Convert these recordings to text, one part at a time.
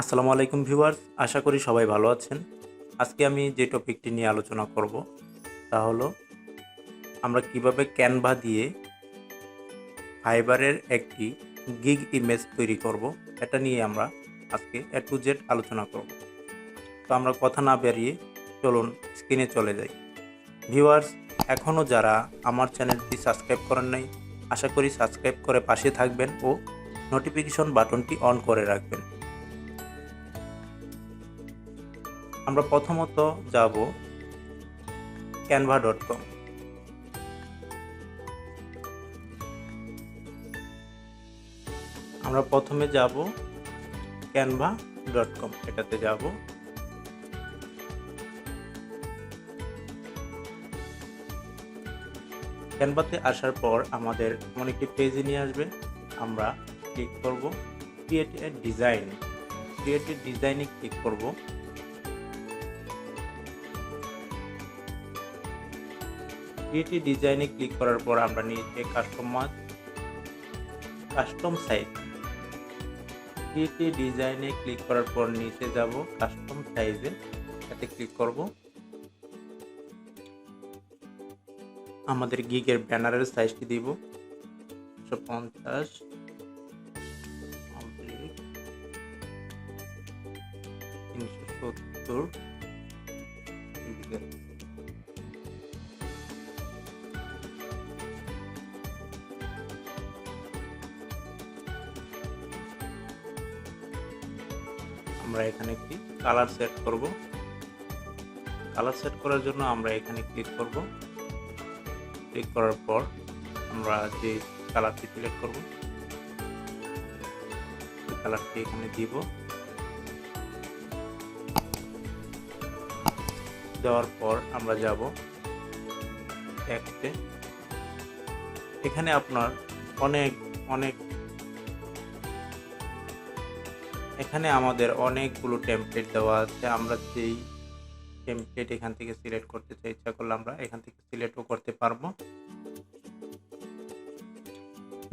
আসসালামু আলাইকুম ভিউয়ার্স, আশা করি সবাই ভালো আছেন। আজকে আমি যে টপিকটি নিয়ে আলোচনা করব তা হলো আমরা কিভাবে ক্যানভা দিয়ে ফাইবারের একটি গিগ ইমেজ তৈরি করব। এটা নিয়ে আমরা আজকে এ টু জেড আলোচনা করব। তো আমরা কথা না বাড়িয়ে চলুন স্ক্রিনে চলে যাই। ভিউয়ার্স, এখনও যারা আমার চ্যানেলটি সাবস্ক্রাইব করেন নাই, আশা করি সাবস্ক্রাইব করে পাশে থাকবেন ও নোটিফিকেশন বাটনটি অন করে রাখবেন। আমরা প্রথমত যাব canva.com। আমরা প্রথমে যাব canva.com, এটাতে যাব। ক্যানভাতে আসার পর আমাদের এমন একটি পেজে নিয়ে আসবে। আমরা ক্লিক করব create a design. Create a ডিজাইনে ক্লিক করব। ক্রিয়েট এ ডিজাইনে ক্লিক করার পর আমরা নিচে কাস্টম সাইজ। ক্রিয়েট এ ডিজাইনে ক্লিক করার পর নিচে যাব কাস্টম সাইজে, এতে ক্লিক করব। আমাদের গিগের ব্যানারের সাইজটি দিব 150 370 পিক্সেল। আমরা এখানে একটি কালার সেট করব। কালার সেট করার জন্য আমরা এখানে ক্লিক করব। ক্লিক করার পর আমরা যে কালারটি সিলেক্ট করব সেই কালারটি এখানে দিব। দেওয়ার পর আমরা যাব টেক্সটে। এখানে আপনার এখানে আমাদের অনেকগুলো টেমপ্লেট দেওয়া আছে। আমরা যেই টেমপ্লেট এখান থেকে সিলেক্ট করতে চাই, ইচ্ছা করলে আমরা এখান থেকে সিলেক্টও করতে পারবো।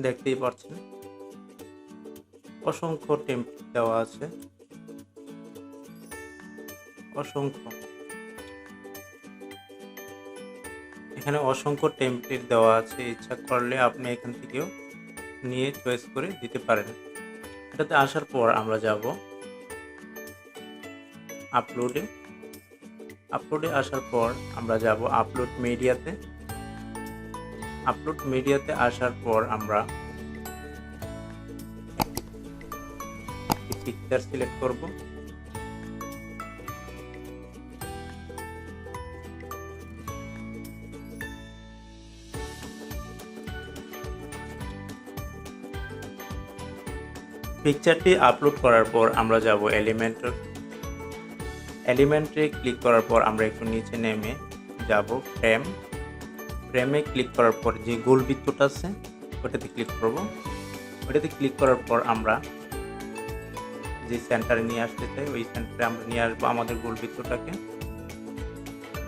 দেখতেই পাচ্ছেন অসংখ্য টেমপ্লেট দেওয়া আছে, অসংখ্য। এখানে অসংখ্য টেমপ্লেট দেওয়া আছে, ইচ্ছা করলে আপনি এখান থেকেও নিয়ে চয়েস করে দিতে পারেন। এটাতে আসার পর আমরা যাব আপলোডে। আপলোডে আসার পর আমরা যাব আপলোড মিডিয়াতে। আপলোড মিডিয়াতে আসার পর আমরা একটি পিকচার সিলেক্ট করব। পিকচারটি আপলোড করার পর আমরা যাব এলিমেন্টে ক্লিক করার পর আমরা একটু নিচে নেমে যাব ফ্রেমে ক্লিক করার পর যে গোল বৃত্তটা আছে ওটাতে ক্লিক করব। ওটাতে ক্লিক করার পর আমরা যে সেন্টারে নিয়ে আসতে চাই ওই সেন্টারে আমরা নিয়ে আসবো আমাদের গোল বৃত্তটাকে।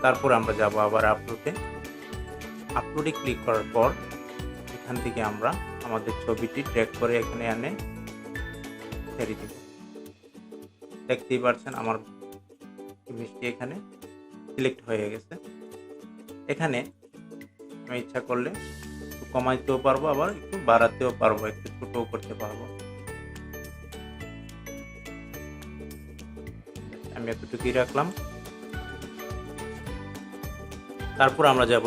তারপর আমরা যাব আবার আপলোডে ক্লিক করার পর এখান থেকে আমরা আমাদের ছবিটি ড্র্যাগ করে এখানে এনে ছেড়ে দিব। দেখতেই পাচ্ছেন আমার ইমেজটি এখানে সিলেক্ট হয়ে গেছে। এখানে আমি ইচ্ছা করলে একটু কমাইতেও পারবো, আবার একটু বাড়াতেও পারবো, একটু ছোটও করতে পারবো। আমি এতটুকুই রাখলাম। তারপর আমরা যাব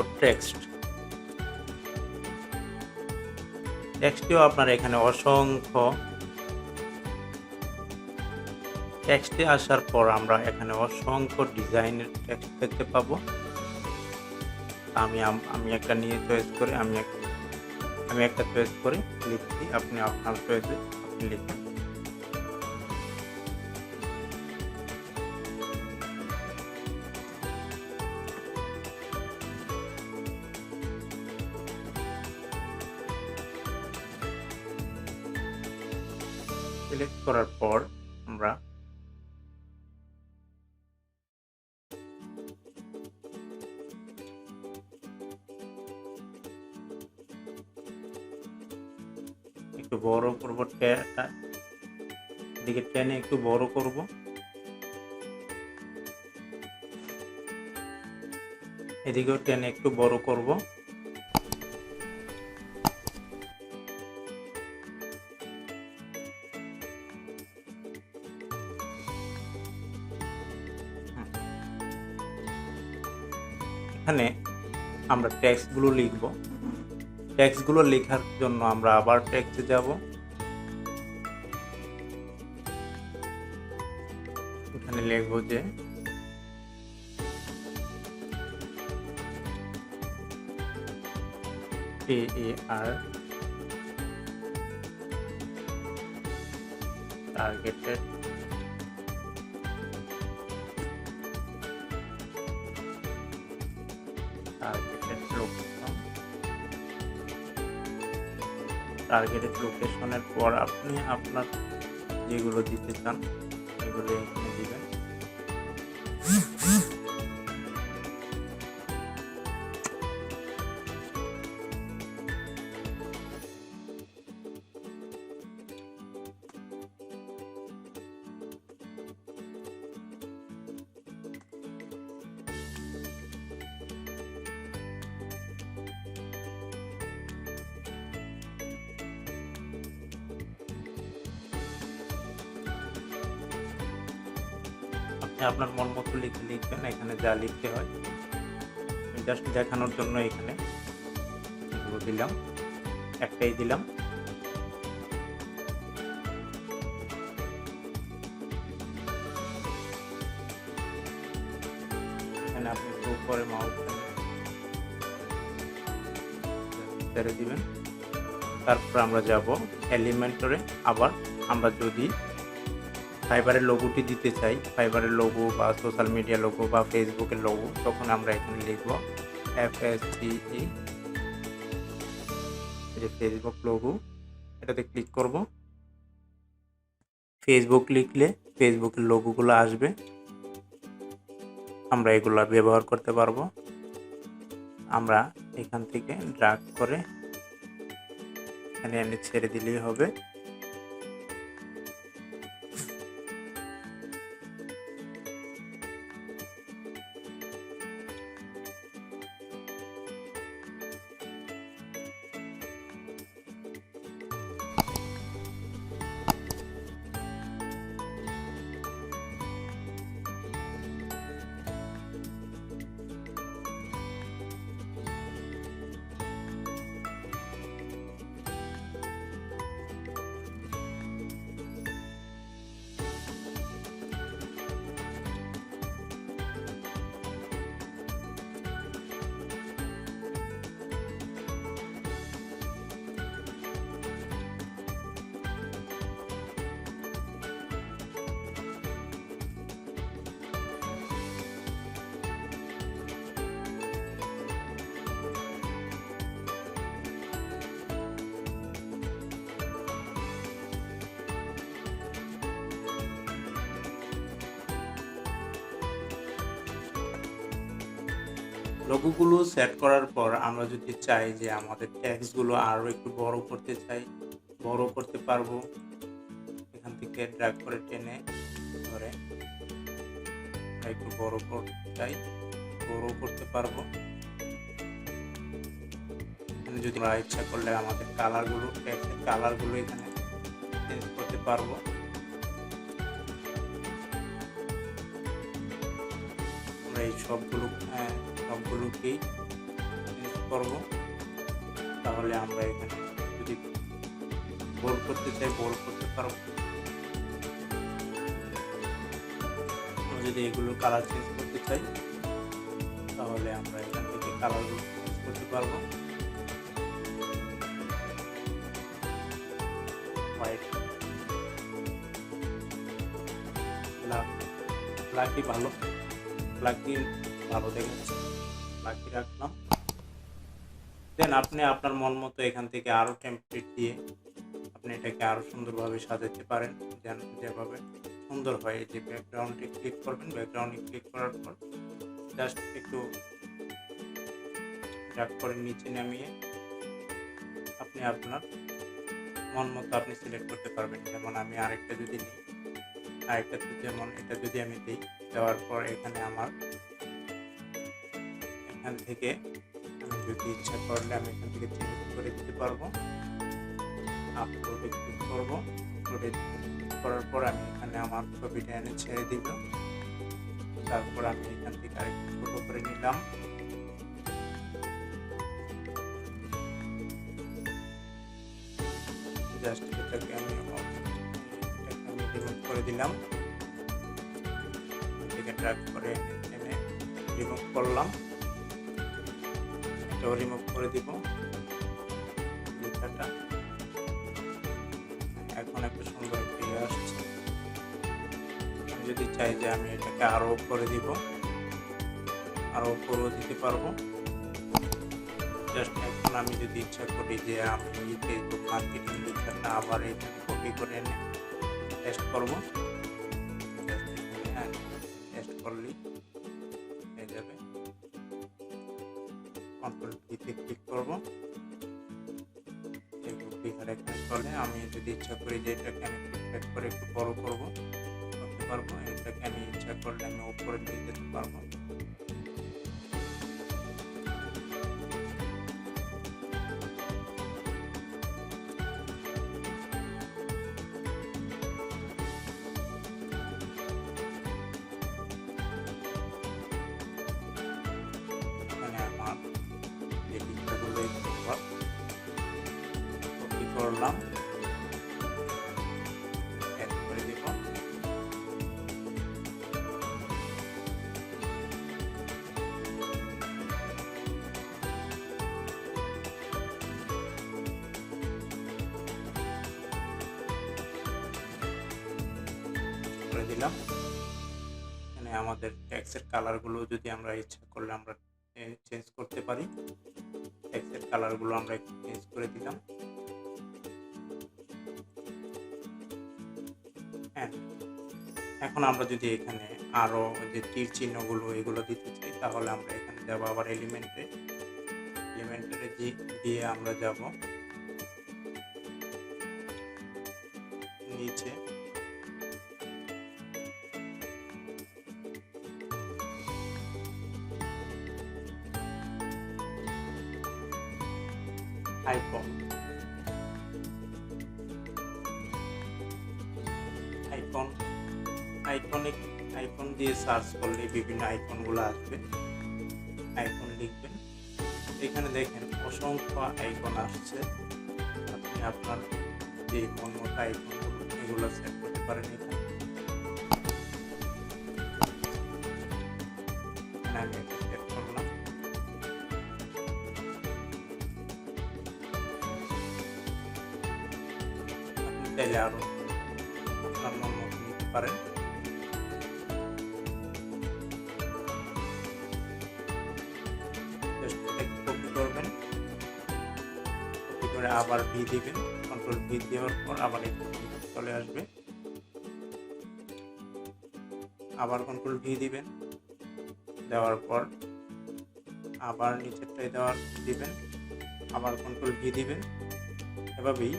টেক্সটেও আপনার এখানে অসংখ্য টেক্সটে আসার পর আমরা এখানে অসংখ্য ডিজাইনের টেক্সট দেখতে পাবো। আমি একটা নিয়ে চয়েস করে আমি একটা চয়েস করে লিখছি, আপনি আপনার চয়েসে আপনি লিখুন। সিলেক্ট করার পর আমরা একটু বড় করব এদিকে টেনে একটু বড় করব। এদিকেও টেনে একটু বড় করব। এখানে আমরা টেক্সটগুলো লিখব। টেক্সটগুলো লেখার জন্য আমরা আবার টেক্সটে যাব। এখানে লিখব যে TER টার্গেটেড লোকেশনের পর আপনি আপনার যেগুলো দিতে চান এগুলো এখানে দিবেন। আপনি আপনার মন মতো লিখবেন, এখানে যা লিখতে হয়। আমি জাস্ট দেখানোর জন্য এখানে এগুলো দিলাম, একটাই দিলাম। এখানে আপনি একটু উপরে মাউস ছেড়ে দিবেন। তারপর আমরা যাব এলিমেন্টরে। আবার আমরা যদি ফাইবারের লোগোটি দিতে চাই, ফাইবারের লোগো বা সোশ্যাল মিডিয়া লোগো বা ফেসবুকের লোগো, তখন আমরা এখানে লিখব FSCE, যে ফেসবুক লোগো, এটাতে ক্লিক করব। ফেসবুক লিখলে ফেসবুকের লোগোগুলো আসবে, আমরা এগুলো ব্যবহার করতে পারবো। আমরা এখান থেকে ড্র্যাগ করে এখানে এনে ছেড়ে দিলেই হবে। লোগোগুলো সেট করার পর আমরা যদি চাই যে আমাদের টেক্সটগুলো আরও একটু বড় করতে চাই, বড় করতে পারবো। এখান থেকে ড্র্যাগ করে টেনে ধরে একটু বড় করতে চাই, বড় করতে পারবো। এখানে যদি আমরা ইচ্ছা করলে আমাদের কালারগুলো, টেক্সটের কালারগুলো এখানে চেঞ্জ করতে পারবো। আমরা এই সবগুলোকেই চেঞ্জ করবো। তাহলে আমরা এখানে যদি বোল্ড করতে চাই বোল্ড করতে পারবো। আমরা যদি এগুলো কালার চেঞ্জ করতে চাই তাহলে আমরা এখান থেকে কালারগুলো চেঞ্জ করতে পারবো। হোয়াইট, ব্ল্যাকই ভালো, ব্ল্যাকই ভালো দেখাচ্ছে, ব্ল্যাকই রাখলাম। দেন আপনি আপনার মন মতো এখান থেকে আরও টেমপ্লেট দিয়ে আপনি এটাকে আরও সুন্দরভাবে সাজাতে পারেন, যেভাবে সুন্দর হয়। এই যে ব্যাকগ্রাউন্ডে ক্লিক করবেন, ব্যাকগ্রাউন্ডে ক্লিক করার পর জাস্ট একটু ড্র্যাগ করে নিচে নামিয়ে আপনি আপনার মন মতো আপনি সিলেক্ট করতে পারবেন। যেমন আমি আরেকটা যদি নিই, আরেকটাতে যেমন এটা যদি আমি দিই, দেওয়ার পর এখানে আমার এখান থেকে আমি যদি ইচ্ছা করলে আমি এখান থেকে চেঞ্জ করে দিতে পারবো। আপলোডে ক্লিক করবো। আপলোডে করার পর আমি এখানে আমার ছবিটা এনে ছেড়ে দিব। তারপর আমি এখান থেকে আরেকটু ছোট করে নিলাম। জাস্ট এটাকে আমি রিমুভ করে দিলাম। এটাকে ড্র্যাগ করে এনে রিমুভ করলাম। এটাও রিমুভ করে দিব লেখাটা। এখন একটা সুন্দর একটা ইয়ে আসছে। আমি যদি চাই যে আমি এটাকে আরো করে দিব, আরো উপরেও দিতে পারবো। জাস্ট এখন আমি যদি ইচ্ছা করি যে আমি ফেসবুক মার্কেটিং লেখাটা আবার এখানে কপি করে এনে পেস্ট করবো, হ্যাঁ পেস্ট করলেই হয়ে যাবে। কন্ট্রোল ভিতে ক্লিক করবো। ফেসবুক লেখাটা এখানে চলে। আমি যদি ইচ্ছা করি যে এটাকে আমি ফ্লিপ করে একটু বড় করবো, করতে পারবো। এটাকে আমি ইচ্ছা করলে আমি উপরে নিয়ে যেতে পারবো। কপি করলাম, অ্যাড করে দিব। করে দিলাম। এখানে আমাদের টেক্সটের কালারগুলো যদি আমরা ইচ্ছা করলে আমরা চেঞ্জ করতে পারি। টেক্সটের কালারগুলো আমরা একটু চেঞ্জ করে দিলাম। হ্যাঁ, এখন আমরা যদি এখানে আরো যে তীর চিহ্নগুলো এগুলো দিতে চাই, তাহলে আমরা এখানে যাব আবার এলিমেন্টে দিয়ে আমরা যাব নিচে, আইকন আইকন দিয়ে সার্চ করলে বিভিন্ন আইকনগুলো আসবে। আইকন লিখবেন, এখানে দেখেন অসংখ্য আইকন আসছে। আপনি আপনার যে মন মতো আইকনগুলো এগুলো সেট করতে পারেন। এখানে আমি এটা সেট করলাম। আপনি চাইলে আরো আপনার মন মতো নিতে পারেন। কপি করবেন, কপি করে আবার ভি দিবেন। কন্ট্রোল ভি দেওয়ার পর আবার চলে আসবে। আবার কন্ট্রোল ভি দিবেন, দেওয়ার পর আবার নিচেরটায় দিবেন, আবার কন্ট্রোল ভি দিবেন। এভাবেই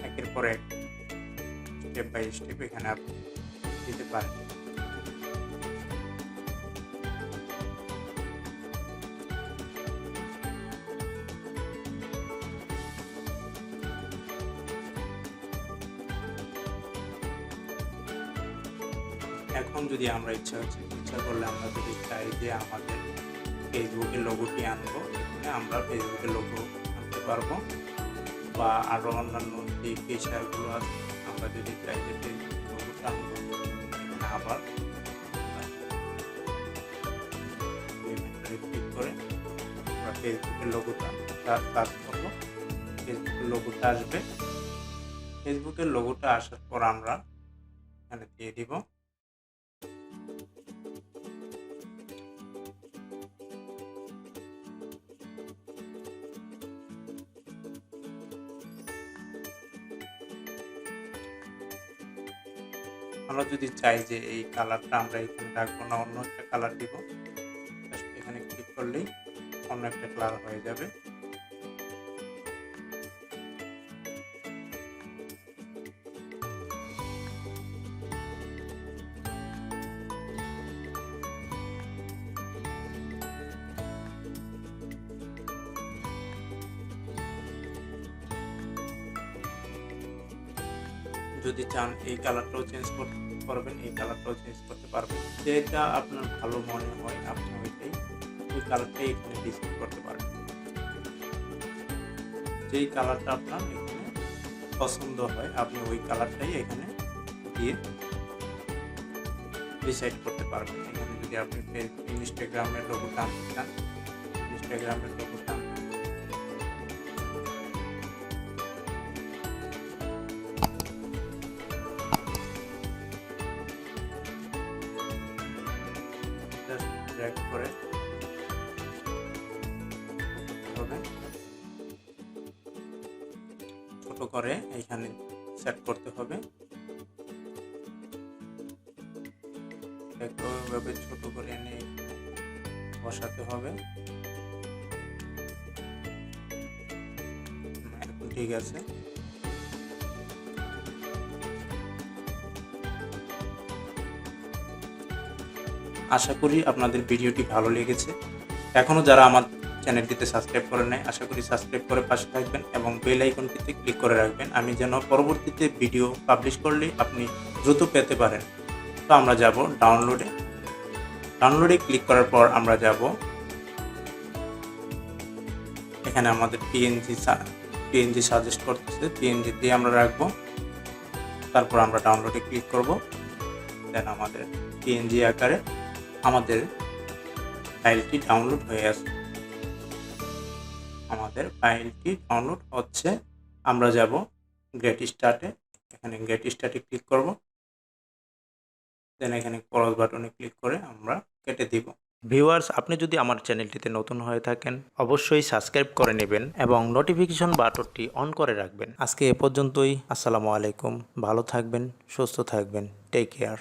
একের পর এক স্টেপ বাই স্টেপ এখানে আপনি দিতে পারেন। এখন যদি আমরা ইচ্ছা করলে আমরা যদি চাই যে আমাদের ফেসবুকের লোগোটি আনবো, এখানে আমরা ফেসবুকের লোগো আনতে পারবো। বা আরো অন্যান্য যে ফিচারগুলো আছে, আমরা যদি চাই যে ফেসবুকের লোগোটা আনবো, এখানে আবার ক্লিক করে আমরা ফেসবুকের লোগোটা সার্চ করবো। ফেসবুকের লোগোটা আসবে। ফেসবুকের লোগোটা আসার পর আমরা এখানে দিয়ে দিব। আমরা যদি চাই যে এই কালারটা আমরা এখানে রাখবো না, অন্য একটা কালার দিব, এখানে ক্লিক করলেই অন্য একটা কালার হয়ে যাবে। যদি চান এই কালারটাও চেঞ্জ করবেন, এই কালারটাও চেঞ্জ করতে পারবেন। যেটা আপনার ভালো মনে হয় আপনি ওই কালারটাই এখানে ডিসপ্লে করতে পারেন। যেই কালারটা আপনার এখানে পছন্দ হয় আপনি ওই কালারটাই এখানে দিয়ে ডিসাইড করতে পারবেন। এখানে যদি আপনি ইনস্টাগ্রামের লোগো টানতে চান, ইনস্টাগ্রামের লোগো টানতে ড্র্যাগ করে হবে, ছোট করে এখানে সেট করতে হবে। একইভাবে ছোট করে এনে বসাতে হবে। এখন ঠিক আছে। আশা করি আপনাদের ভিডিওটি ভালো লেগেছে। এখনও যারা আমার চ্যানেলটিতে সাবস্ক্রাইব করে নেয়, আশা করি সাবস্ক্রাইব করে পাশে থাকবেন এবং বেল আইকনটিতে ক্লিক করে রাখবেন, আমি যেন পরবর্তীতে ভিডিও পাবলিশ করলে আপনি দ্রুত পেতে পারেন। তো আমরা যাব ডাউনলোডে ক্লিক করার পর আমরা যাব এখানে আমাদের পিএনজি সাজেস্ট করতেছে, পিএনজি দিয়ে আমরা রাখবো। তারপর আমরা ডাউনলোডে ক্লিক করব। দেন আমাদের পিএনজি আকারে আমাদের ফাইলটি ডাউনলোড হয়ে আসে। আমাদের ফাইলটি ডাউনলোড হচ্ছে। আমরা যাব গেট স্টার্টে, এখানে গেট স্টার্টে ক্লিক করব। দেন এখানে ক্রস বাটনে ক্লিক করে আমরা কেটে দিব। ভিউয়ার্স, আপনি যদি আমার চ্যানেলটিতে নতুন হয়ে থাকেন অবশ্যই সাবস্ক্রাইব করে নেবেন এবং নোটিফিকেশন বাটনটি অন করে রাখবেন। আজকে এ পর্যন্তই। আসসালামু আলাইকুম। ভালো থাকবেন, সুস্থ থাকবেন। Take care.